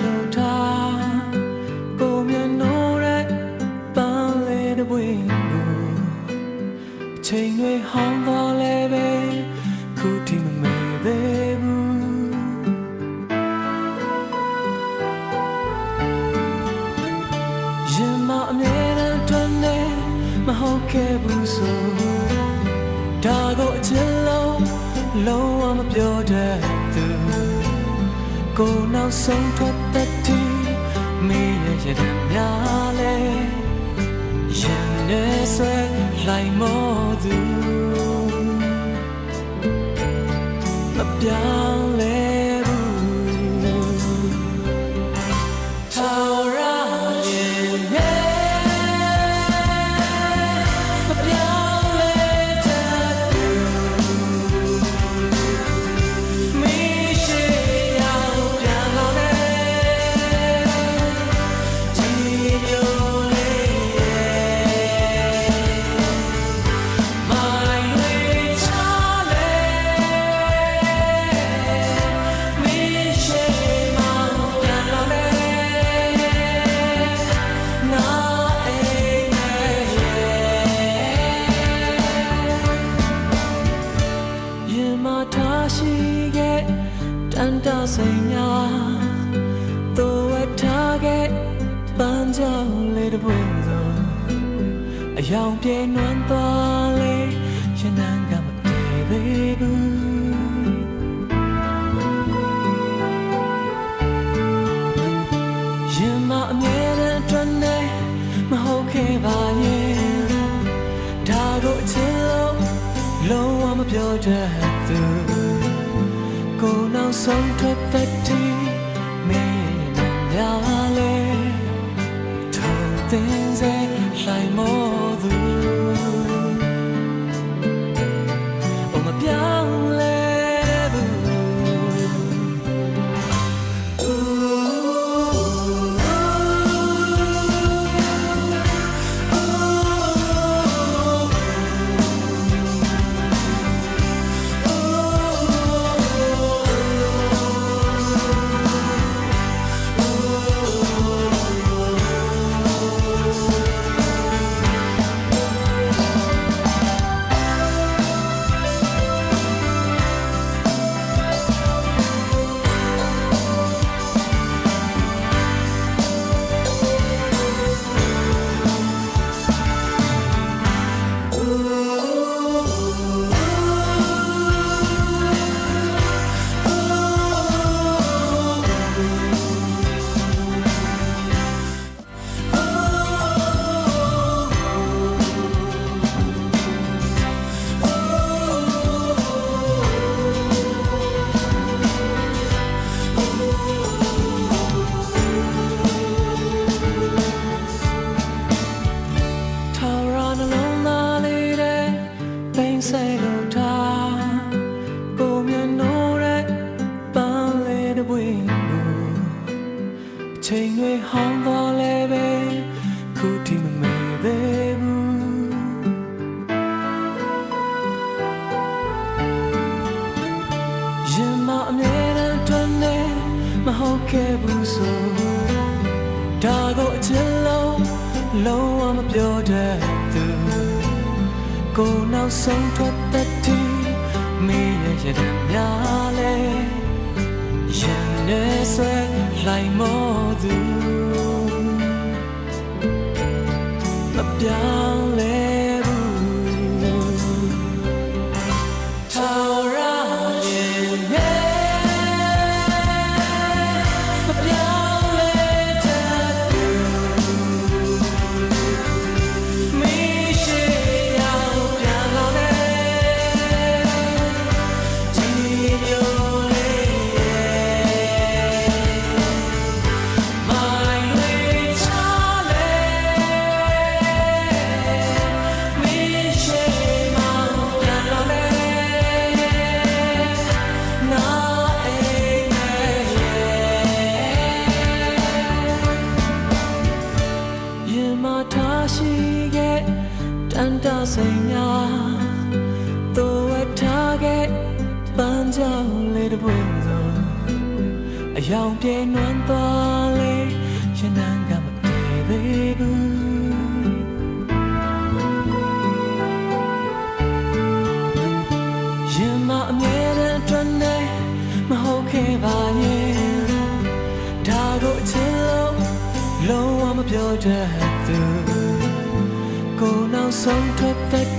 လို့ထားကိုမြင်လို့တဲ့ပန်းလေးတစ်ပွင့်ကိုအချိန်တွေဟောင်းသွားလဲပဲခုထိမမေ့သေးဘူးရင်မအမြဲတမ်းတွန်းနေမဟုတ်ခဲ့ဘူးဆိုဒါကိုအချစ်လုံးဝမပြောတတ်သူကိုနောက်ဆုံးထွက်သက်တီမေးရတဲ့များလဲရင်နဲ့ဆွဲလိုက်မောသူမပြောင်းလဲဘူးထာဝရရင်နဲ့မပြောင်းလဲတတ်သူမေးရှိရောက်ပြန်လာလဲဒီမျိုးလေးရဲ့မိုင်းလေးချလဲမေးရှိမောင်ပြန်လာလဲနာအိမ်နဲ့ရင်မထားရှိခဲ့တန်တဆိန်များတို့ဝတ်ထားခဲ့ပန်းကြောင်လေးတစ်ပွင့်သောအယောင်ပြေနွမ်းသွားလေရင်နံကမတည်သေးဘူးရင်မအမြဲတမ်းတွန်းနေမဟုတ်ခဲ့ပါရဲ့ဒါကိုအချစ်လုံးဝမပြောတတ်သူကိုနောက်ဆုံးထွက်သက်တီမေးနေများလဲထုံတင်စေလိုက်မောသူမပြောင်းလဲsayလို့ထားကိုမြင်လို့တဲ့ပန်းလေးတစ်ပွင့်ကိုအချိန်တွေဟောင်းသွားလဲပဲခုထိမမေ့သေးဘူးရင်မအမြဲတမ်းတွန်းနေမဟုတ်ခဲ့ဘူးဆိုဒါကိုအချစ်လုံးဝမပြောတတ်သူကိုနောက်ဆုံးထွက်သက်တီမေးရတဲ့များလဲရင်နဲ့ဆွဲလိုက်မောသူမပြောင်းလဲဘူးထာဝရရင်နဲ့မပြောင်းလဲတတ်သူမေးရှိမ ရောင်ပြေနွမ်းသွားလေရင်နံကမတည်သေးဘူးရင်မအမြဲတမ်းအတွက်နဲ့မဟုတ်ခဲ့ပါရဲ့ဒါကိုအချင်းလုံးဝမပြောတတ်သူကိုယ်နောက်ဆုံးထွက်သက်